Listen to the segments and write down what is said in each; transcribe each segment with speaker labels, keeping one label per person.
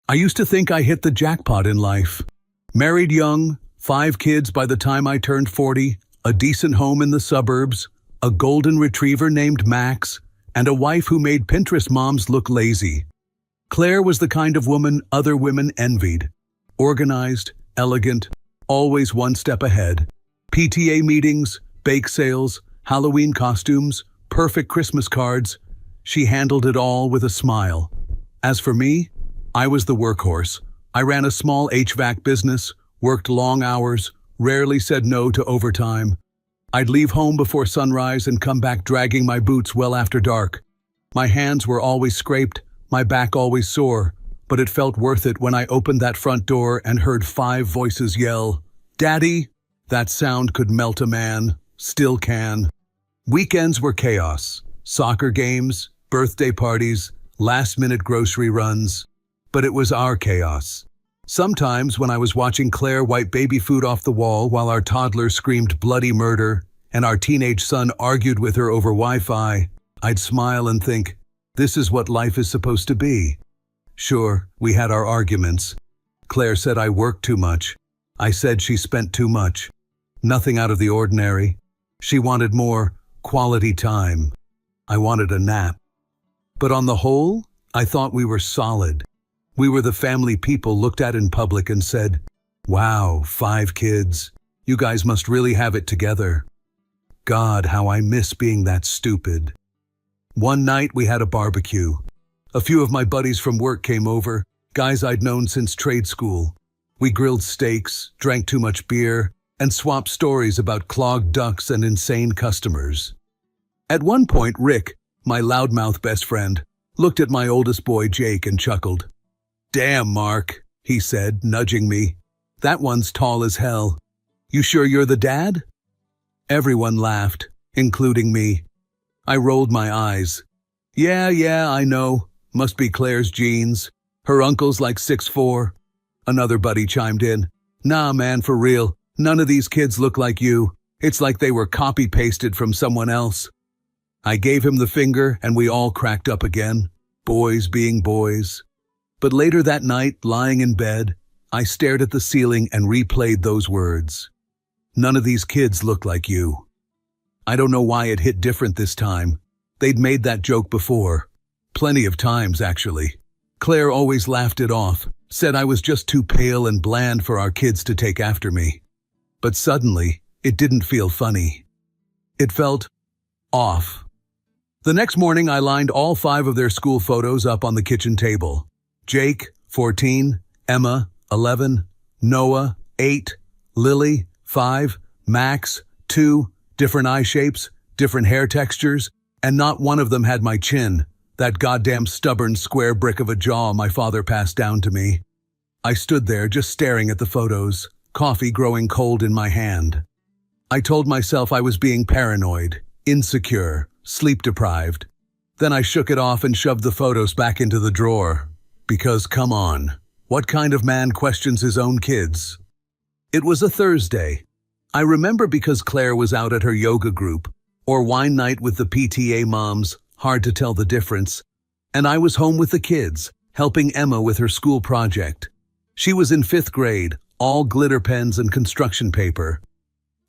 Speaker 1: I used to think I hit the jackpot in life. Married young, 5 kids by the time I turned 40, a decent home in the suburbs, a golden retriever named Max, and a wife who made Pinterest moms look lazy. Claire was the kind of woman other women envied. Organized, elegant, always one step ahead. PTA meetings, bake sales, Halloween costumes, perfect Christmas cards. She handled it all with a smile. As for me, I was the workhorse. I ran a small HVAC business, worked long hours, rarely said no to overtime. I'd leave home before sunrise and come back dragging my boots well after dark. My hands were always scraped, my back always sore, but it felt worth it when I opened that front door and heard 5 voices yell, "Daddy!" That sound could melt a man, still can. Weekends were chaos. Soccer games, birthday parties, last-minute grocery runs. But it was our chaos. Sometimes when I was watching Claire wipe baby food off the wall while our toddler screamed bloody murder and our teenage son argued with her over Wi-Fi, I'd smile and think, this is what life is supposed to be. Sure, we had our arguments. Claire said I worked too much. I said she spent too much. Nothing out of the ordinary. She wanted more quality time. I wanted a nap. But on the whole, I thought we were solid. We were the family people looked at in public and said, "Wow, 5 kids. You guys must really have it together." God, how I miss being that stupid. One night we had a barbecue. A few of my buddies from work came over, guys I'd known since trade school. We grilled steaks, drank too much beer, and swapped stories about clogged ducts and insane customers. At one point, Rick, my loudmouth best friend, looked at my oldest boy, Jake, and chuckled. "Damn, Mark," he said, nudging me. "That one's tall as hell. You sure you're the dad?" Everyone laughed, including me. I rolled my eyes. Yeah, I know. Must be Claire's genes. Her uncle's like 6'4". Another buddy chimed in. "Nah, man, for real. None of these kids look like you. It's like they were copy-pasted from someone else." I gave him the finger and we all cracked up again. Boys being boys. But later that night, lying in bed, I stared at the ceiling and replayed those words. None of these kids look like you. I don't know why it hit different this time. They'd made that joke before. Plenty of times, actually. Claire always laughed it off, said I was just too pale and bland for our kids to take after me. But suddenly, it didn't feel funny. It felt off. The next morning, I lined all 5 of their school photos up on the kitchen table. Jake, 14, Emma, 11, Noah, 8, Lily, 5, Max, 2, different eye shapes, different hair textures, and not one of them had my chin, that goddamn stubborn square brick of a jaw my father passed down to me. I stood there just staring at the photos, coffee growing cold in my hand. I told myself I was being paranoid, insecure, sleep-deprived. Then I shook it off and shoved the photos back into the drawer. Because, come on, what kind of man questions his own kids? It was a Thursday. I remember because Claire was out at her yoga group, or wine night with the PTA moms, hard to tell the difference, and I was home with the kids, helping Emma with her school project. She was in 5th grade, all glitter pens and construction paper.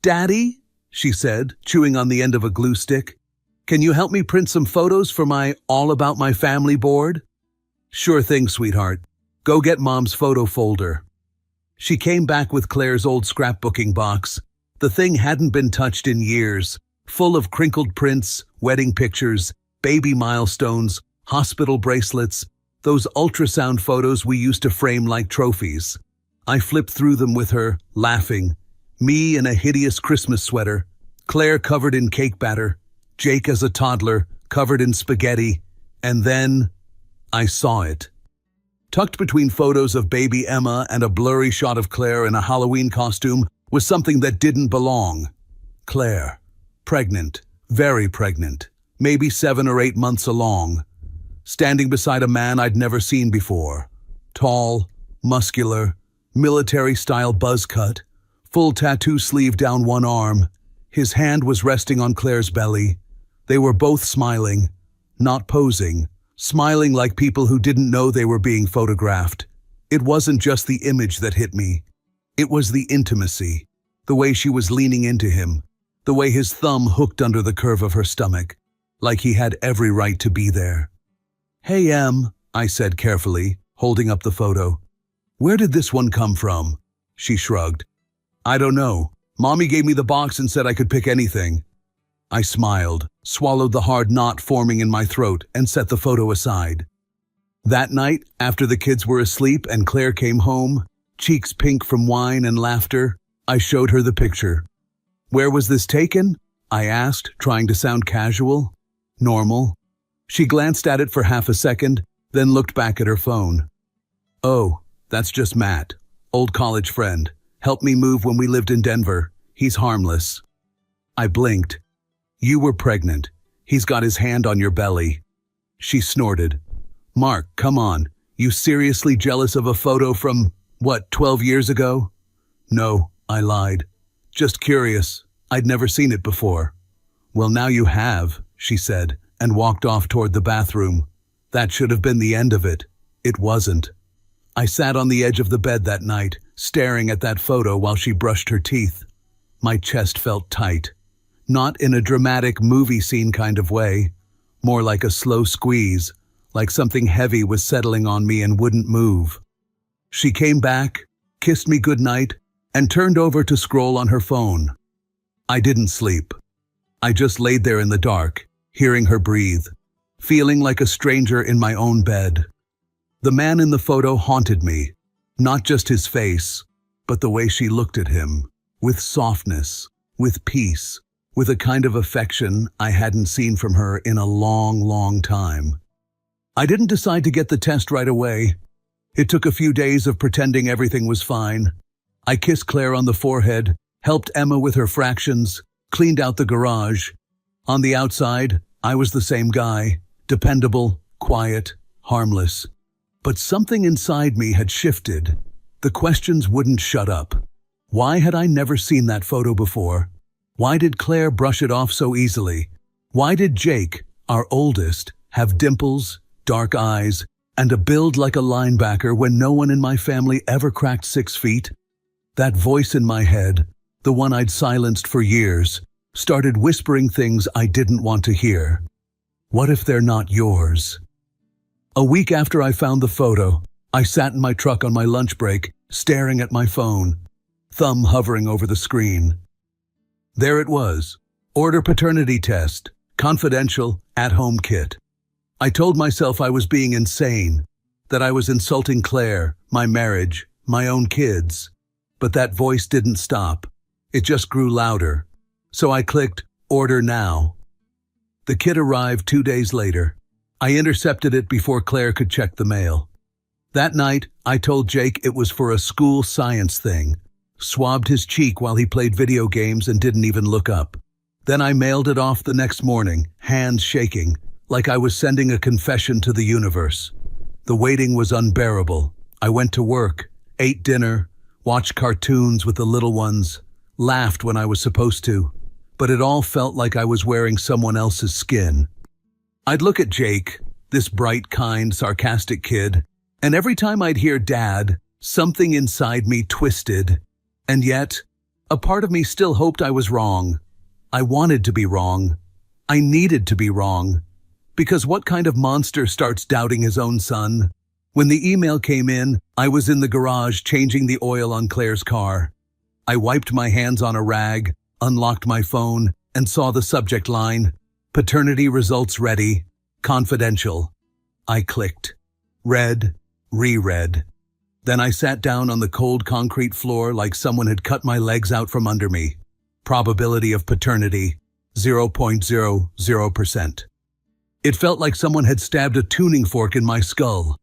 Speaker 1: "Daddy," she said, chewing on the end of a glue stick, "can you help me print some photos for my All About My Family board?" "Sure thing, sweetheart. Go get Mom's photo folder." She came back with Claire's old scrapbooking box. The thing hadn't been touched in years, full of crinkled prints, wedding pictures, baby milestones, hospital bracelets, those ultrasound photos we used to frame like trophies. I flipped through them with her, laughing. Me in a hideous Christmas sweater, Claire covered in cake batter, Jake as a toddler, covered in spaghetti, and then I saw it. Tucked between photos of baby Emma and a blurry shot of Claire in a Halloween costume was something that didn't belong. Claire, pregnant, very pregnant, maybe 7 or 8 months along, standing beside a man I'd never seen before. Tall, muscular, military-style buzz cut, full tattoo sleeve down one arm. His hand was resting on Claire's belly. They were both smiling, not posing, smiling like people who didn't know they were being photographed. It wasn't just the image that hit me. It was the intimacy, the way she was leaning into him, the way his thumb hooked under the curve of her stomach, like he had every right to be there. "Hey, Em," I said carefully, holding up the photo. "Where did this one come from?" She shrugged. "I don't know. Mommy gave me the box and said I could pick anything." I smiled, swallowed the hard knot forming in my throat, and set the photo aside. That night, after the kids were asleep and Claire came home, cheeks pink from wine and laughter, I showed her the picture. "Where was this taken?" I asked, trying to sound casual. "Normal." She glanced at it for half a second, then looked back at her phone. "Oh, that's just Matt, old college friend. Helped me move when we lived in Denver. He's harmless." I blinked. "You were pregnant. He's got his hand on your belly." She snorted. "Mark, come on. You seriously jealous of a photo from, 12 years ago?" "No," I lied. "Just curious. I'd never seen it before." "Well, now you have," she said, and walked off toward the bathroom. That should have been the end of it. It wasn't. I sat on the edge of the bed that night, staring at that photo while she brushed her teeth. My chest felt tight. Not in a dramatic movie scene kind of way, more like a slow squeeze, like something heavy was settling on me and wouldn't move. She came back, kissed me goodnight, and turned over to scroll on her phone. I didn't sleep. I just laid there in the dark, hearing her breathe, feeling like a stranger in my own bed. The man in the photo haunted me, not just his face, but the way she looked at him, with softness, with peace, with a kind of affection I hadn't seen from her in a long, long time. I didn't decide to get the test right away. It took a few days of pretending everything was fine. I kissed Claire on the forehead, helped Emma with her fractions, cleaned out the garage. On the outside, I was the same guy, dependable, quiet, harmless. But something inside me had shifted. The questions wouldn't shut up. Why had I never seen that photo before? Why did Claire brush it off so easily? Why did Jake, our oldest, have dimples, dark eyes, and a build like a linebacker when no one in my family ever cracked 6 feet? That voice in my head, the one I'd silenced for years, started whispering things I didn't want to hear. What if they're not yours? A week after I found the photo, I sat in my truck on my lunch break, staring at my phone, thumb hovering over the screen. There it was. Order paternity test. Confidential, at-home kit. I told myself I was being insane, that I was insulting Claire, my marriage, my own kids. But that voice didn't stop. It just grew louder. So I clicked, order now. The kit arrived 2 days later. I intercepted it before Claire could check the mail. That night, I told Jake it was for a school science thing, swabbed his cheek while he played video games and didn't even look up. Then I mailed it off the next morning, hands shaking, like I was sending a confession to the universe. The waiting was unbearable. I went to work, ate dinner, watched cartoons with the little ones, laughed when I was supposed to, but it all felt like I was wearing someone else's skin. I'd look at Jake, this bright, kind, sarcastic kid, and every time I'd hear Dad, something inside me twisted. And yet, a part of me still hoped I was wrong. I wanted to be wrong. I needed to be wrong. Because what kind of monster starts doubting his own son? When the email came in, I was in the garage changing the oil on Claire's car. I wiped my hands on a rag, unlocked my phone, and saw the subject line, paternity results ready, confidential. I clicked. Read, reread. Then I sat down on the cold concrete floor like someone had cut my legs out from under me. Probability of paternity, 0.00%. It felt like someone had stabbed a tuning fork in my skull.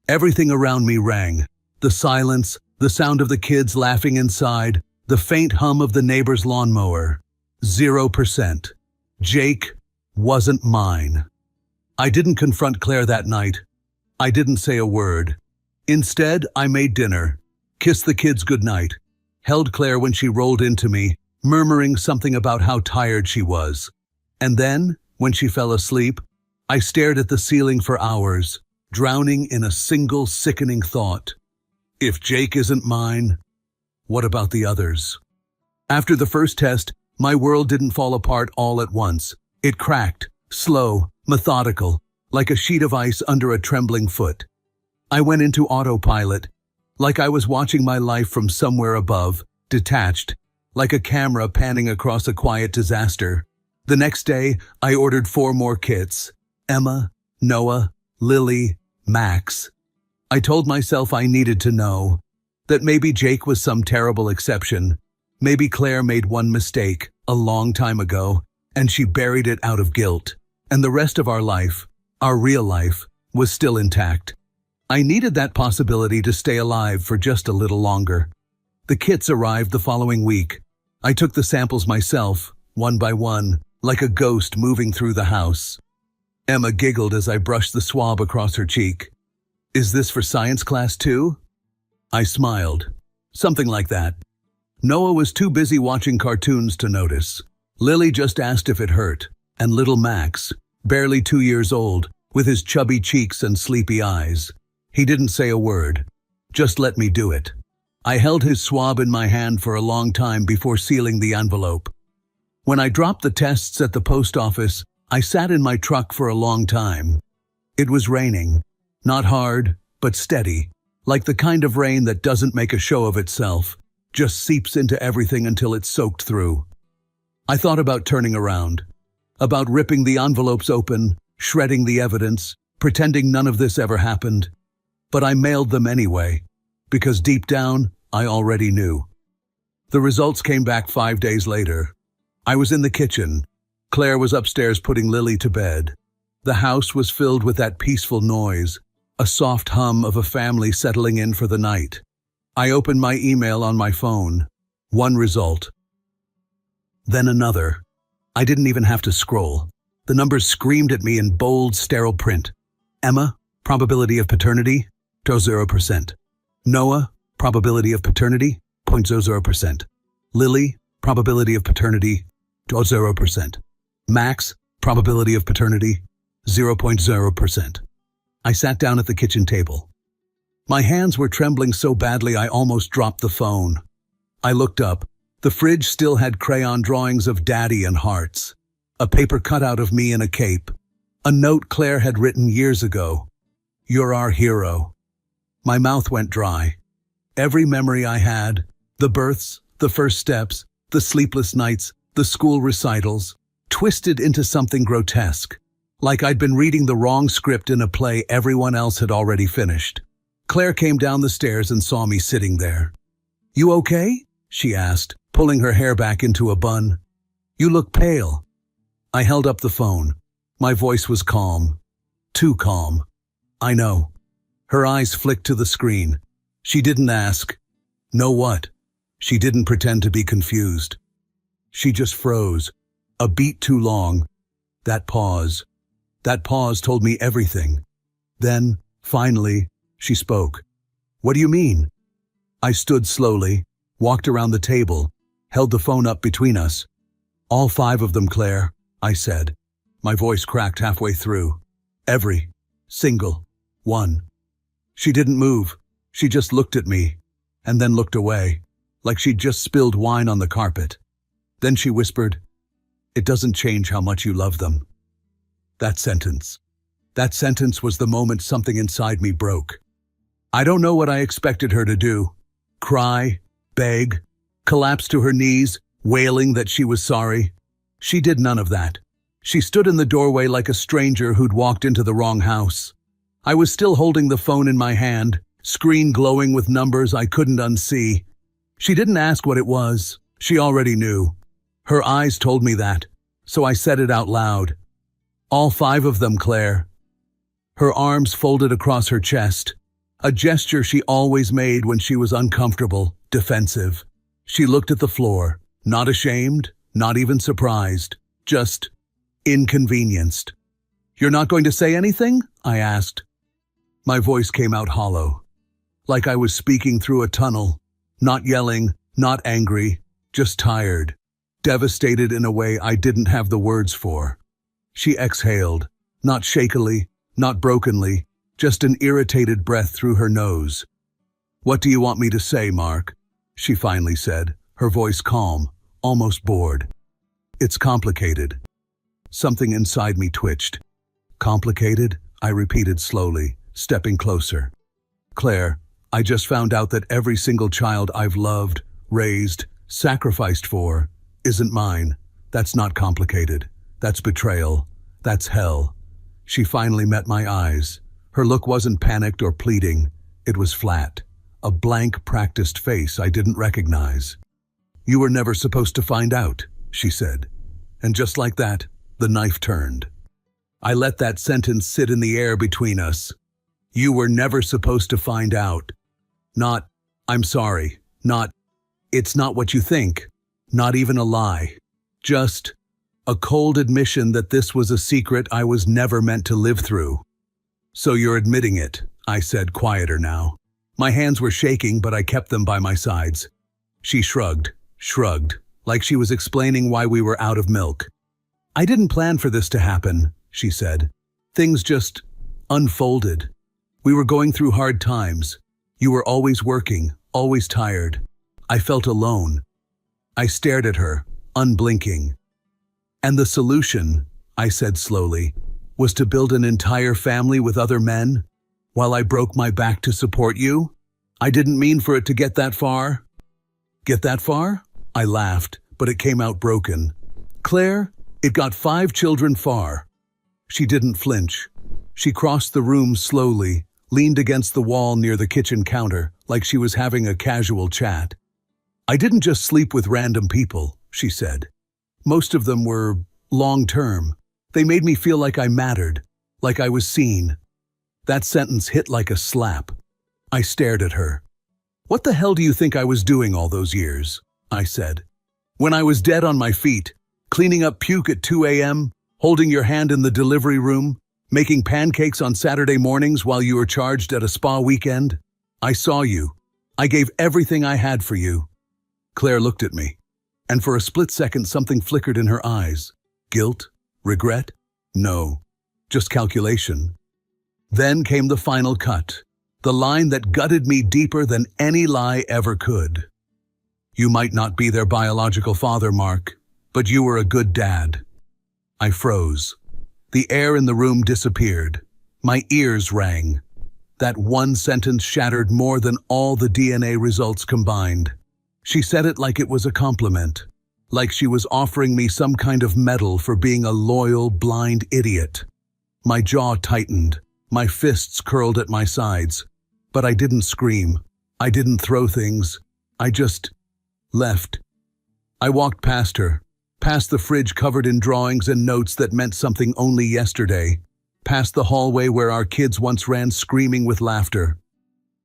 Speaker 1: Everything around me rang. The silence, the sound of the kids laughing inside, the faint hum of the neighbor's lawnmower. 0%. Jake wasn't mine. I didn't confront Claire that night. I didn't say a word. Instead, I made dinner, kissed the kids goodnight, held Claire when she rolled into me, murmuring something about how tired she was. And then, when she fell asleep, I stared at the ceiling for hours, drowning in a single sickening thought. If Jake isn't mine, what about the others? After the first test, my world didn't fall apart all at once. It cracked, slow, methodical, like a sheet of ice under a trembling foot. I went into autopilot, like I was watching my life from somewhere above, detached, like a camera panning across a quiet disaster. The next day, I ordered 4 more kits: Emma, Noah, Lily, Max. I told myself I needed to know that maybe Jake was some terrible exception. Maybe Claire made one mistake a long time ago, and she buried it out of guilt. And the rest of our life, our real life, was still intact. I needed that possibility to stay alive for just a little longer. The kits arrived the following week. I took the samples myself, one by one, like a ghost moving through the house. Emma giggled as I brushed the swab across her cheek. "Is this for science class too?" I smiled. Something like that. Noah was too busy watching cartoons to notice. Lily just asked if it hurt, and little Max, barely 2 years old, with his chubby cheeks and sleepy eyes, he didn't say a word. Just let me do it. I held his swab in my hand for a long time before sealing the envelope. When I dropped the tests at the post office, I sat in my truck for a long time. It was raining. Not hard, but steady, like the kind of rain that doesn't make a show of itself, just seeps into everything until it's soaked through. I thought about turning around, about ripping the envelopes open, shredding the evidence, pretending none of this ever happened. But I mailed them anyway, because deep down, I already knew. The results came back 5 days later. I was in the kitchen. Claire was upstairs putting Lily to bed. The house was filled with that peaceful noise, a soft hum of a family settling in for the night. I opened my email on my phone. One result. Then another. I didn't even have to scroll. The numbers screamed at me in bold, sterile print. Emma, probability of paternity, 0%. Noah, probability of paternity, 0.00%. Lily, probability of paternity, 0%. Max, probability of paternity, 0.0%. I sat down at the kitchen table. My hands were trembling so badly I almost dropped the phone. I looked up. The fridge still had crayon drawings of Daddy and hearts. A paper cutout of me in a cape. A note Claire had written years ago. "You're our hero." My mouth went dry. Every memory I had, the births, the first steps, the sleepless nights, the school recitals, twisted into something grotesque, like I'd been reading the wrong script in a play everyone else had already finished. Claire came down the stairs and saw me sitting there. "You okay?" she asked, pulling her hair back into a bun. "You look pale." I held up the phone. My voice was calm. Too calm. "I know." Her eyes flicked to the screen. She didn't ask, "Know what?" She didn't pretend to be confused. She just froze. A beat too long. That pause. That pause told me everything. Then, finally, she spoke. "What do you mean?" I stood slowly, walked around the table, held the phone up between us. "All 5 of them, Claire," I said. My voice cracked halfway through. "Every single one." She didn't move. She just looked at me, and then looked away, like she'd just spilled wine on the carpet. Then she whispered, "It doesn't change how much you love them." That sentence was the moment something inside me broke. I don't know what I expected her to do. Cry, beg, collapse to her knees, wailing that she was sorry. She did none of that. She stood in the doorway like a stranger who'd walked into the wrong house. I was still holding the phone in my hand, screen glowing with numbers I couldn't unsee. She didn't ask what it was. She already knew. Her eyes told me that, so I said it out loud. "All 5 of them, Claire." Her arms folded across her chest, a gesture she always made when she was uncomfortable, defensive. She looked at the floor, not ashamed, not even surprised, just inconvenienced. "You're not going to say anything?" I asked. My voice came out hollow, like I was speaking through a tunnel, not yelling, not angry, just tired, devastated in a way I didn't have the words for. She exhaled, not shakily, not brokenly, just an irritated breath through her nose. "What do you want me to say, Mark?" she finally said, her voice calm, almost bored. "It's complicated." Something inside me twitched. "Complicated?" I repeated slowly, stepping closer. "Claire, I just found out that every single child I've loved, raised, sacrificed for, isn't mine. That's not complicated. That's betrayal. That's hell." She finally met my eyes. Her look wasn't panicked or pleading. It was flat. A blank, practiced face I didn't recognize. "You were never supposed to find out," she said. And just like that, the knife turned. I let that sentence sit in the air between us. You were never supposed to find out. Not, "I'm sorry." Not, "It's not what you think." Not even a lie. Just a cold admission that this was a secret I was never meant to live through. "So you're admitting it," I said, quieter now. My hands were shaking, but I kept them by my sides. She shrugged, like she was explaining why we were out of milk. "I didn't plan for this to happen," she said. "Things just unfolded. We were going through hard times. You were always working, always tired. I felt alone." I stared at her, unblinking. "And the solution," I said slowly, "was to build an entire family with other men, while I broke my back to support you? I didn't mean for it to get that far." "Get that far?" I laughed, but it came out broken. "Claire, it got 5 children far." She didn't flinch. She crossed the room slowly, leaned against the wall near the kitchen counter, like she was having a casual chat. "I didn't just sleep with random people," she said. "Most of them were long-term. They made me feel like I mattered, like I was seen." That sentence hit like a slap. I stared at her. "What the hell do you think I was doing all those years?" I said. "When I was dead on my feet, cleaning up puke at 2 a.m., holding your hand in the delivery room, making pancakes on Saturday mornings while you were charged at a spa weekend? I saw you. I gave everything I had for you." Claire looked at me, and for a split second something flickered in her eyes. Guilt? Regret? No, just calculation. Then came the final cut, the line that gutted me deeper than any lie ever could. "You might not be their biological father, Mark, but you were a good dad." I froze. The air in the room disappeared. My ears rang. That one sentence shattered more than all the DNA results combined. She said it like it was a compliment, like she was offering me some kind of medal for being a loyal, blind idiot. My jaw tightened, my fists curled at my sides, but I didn't scream. I didn't throw things. I just left. I walked past her, past the fridge covered in drawings and notes that meant something only yesterday, past the hallway where our kids once ran screaming with laughter.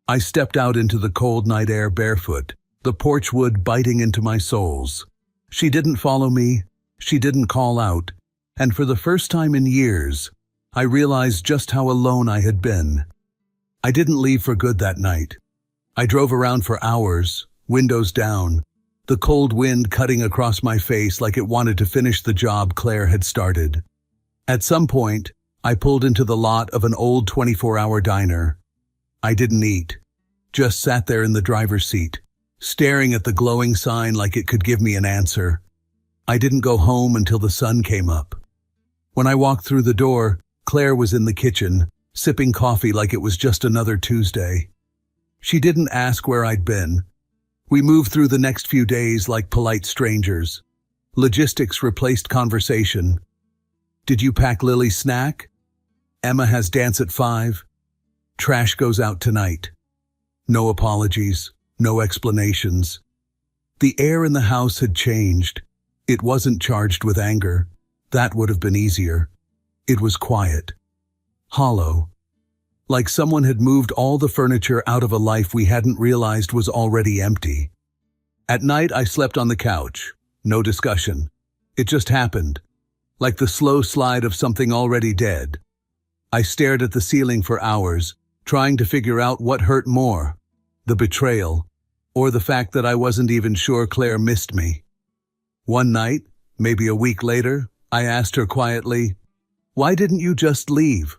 Speaker 1: I stepped out into the cold night air barefoot, the porch wood biting into my soles. She didn't follow me, she didn't call out, and for the first time in years, I realized just how alone I had been. I didn't leave for good that night. I drove around for hours, windows down, the cold wind cutting across my face like it wanted to finish the job Claire had started. At some point, I pulled into the lot of an old 24-hour diner. I didn't eat, just sat there in the driver's seat, staring at the glowing sign like it could give me an answer. I didn't go home until the sun came up. When I walked through the door, Claire was in the kitchen, sipping coffee like it was just another Tuesday. She didn't ask where I'd been. We moved through the next few days like polite strangers. Logistics replaced conversation. "Did you pack Lily's snack? Emma has dance at 5. Trash goes out tonight." No apologies, no explanations. The air in the house had changed. It wasn't charged with anger. That would have been easier. It was quiet, hollow, like someone had moved all the furniture out of a life we hadn't realized was already empty. At night, I slept on the couch. No discussion. It just happened, like the slow slide of something already dead. I stared at the ceiling for hours, trying to figure out what hurt more, the betrayal, or the fact that I wasn't even sure Claire missed me. One night, maybe a week later, I asked her quietly, "Why didn't you just leave?"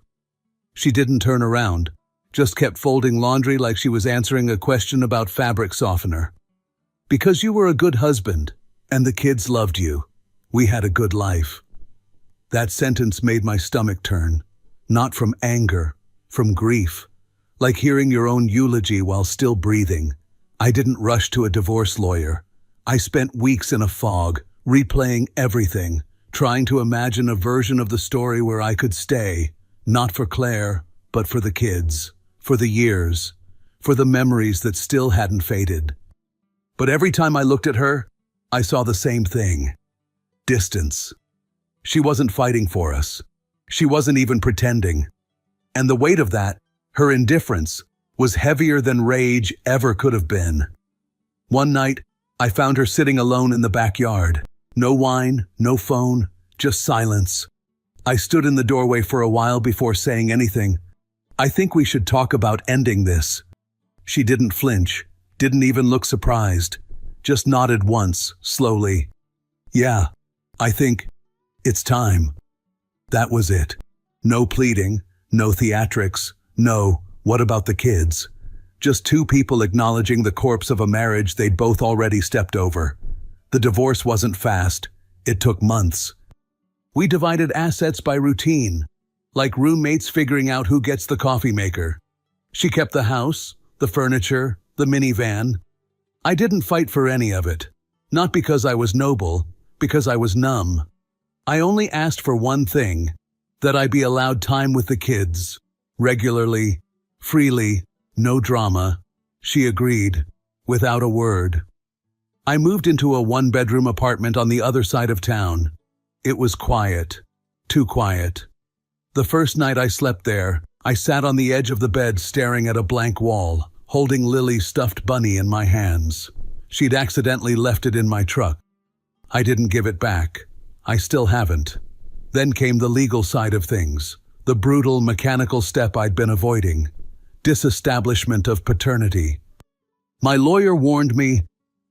Speaker 1: She didn't turn around. just kept folding laundry like she was answering a question about fabric softener. Because you were a good husband, and the kids loved you. We had a good life. That sentence made my stomach turn, not from anger, from grief, like hearing your own eulogy while still breathing. I didn't rush to a divorce lawyer. I spent weeks in a fog, replaying everything, trying to imagine a version of the story where I could stay, not for Claire, but for the kids, for the years, for the memories that still hadn't faded. But every time I looked at her, I saw the same thing: distance. She wasn't fighting for us. She wasn't even pretending. And the weight of that, her indifference, was heavier than rage ever could have been. One night, I found her sitting alone in the backyard. No wine, no phone, just silence. I stood in the doorway for a while before saying anything. I think we should talk about ending this. She didn't flinch, didn't even look surprised, just nodded once, slowly. Yeah, I think it's time. That was it. No pleading, no theatrics, no, what about the kids? Just two people acknowledging the corpse of a marriage they'd both already stepped over. The divorce wasn't fast. It took months. We divided assets by routine, like roommates figuring out who gets the coffee maker. She kept the house, the furniture, the minivan. I didn't fight for any of it. Not because I was noble, because I was numb. I only asked for one thing: that I be allowed time with the kids. Regularly, freely, no drama. She agreed, without a word. I moved into a one-bedroom apartment on the other side of town. It was quiet, too quiet. The first night I slept there, I sat on the edge of the bed staring at a blank wall, holding Lily's stuffed bunny in my hands. She'd accidentally left it in my truck. I didn't give it back. I still haven't. Then came the legal side of things, the brutal, mechanical step I'd been avoiding: disestablishment of paternity. My lawyer warned me,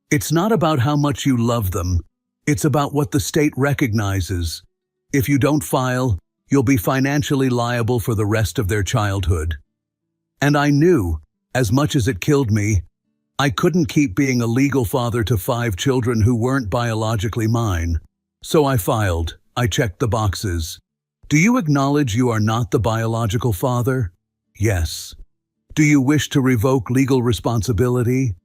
Speaker 1: it's not about how much you love them, it's about what the state recognizes. If you don't file, you'll be financially liable for the rest of their childhood. And I knew, as much as it killed me, I couldn't keep being a legal father to 5 children who weren't biologically mine. So I filed. I checked the boxes. Do you acknowledge you are not the biological father? Yes. Do you wish to revoke legal responsibility?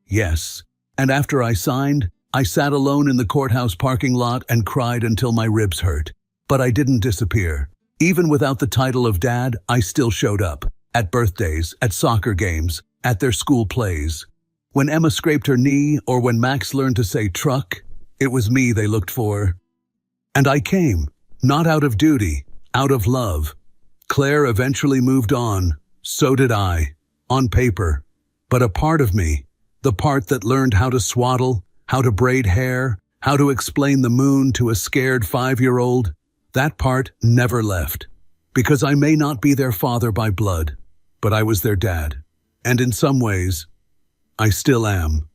Speaker 1: Yes. And after I signed, I sat alone in the courthouse parking lot and cried until my ribs hurt. But I didn't disappear. Even without the title of dad, I still showed up. At birthdays, at soccer games, at their school plays. When Emma scraped her knee or when Max learned to say truck, it was me they looked for. And I came, not out of duty, out of love. Claire eventually moved on. So did I. On paper. But a part of me, the part that learned how to swaddle, how to braid hair, how to explain the moon to a scared 5-year-old, that part never left. Because I may not be their father by blood, but I was their dad. And in some ways, I still am.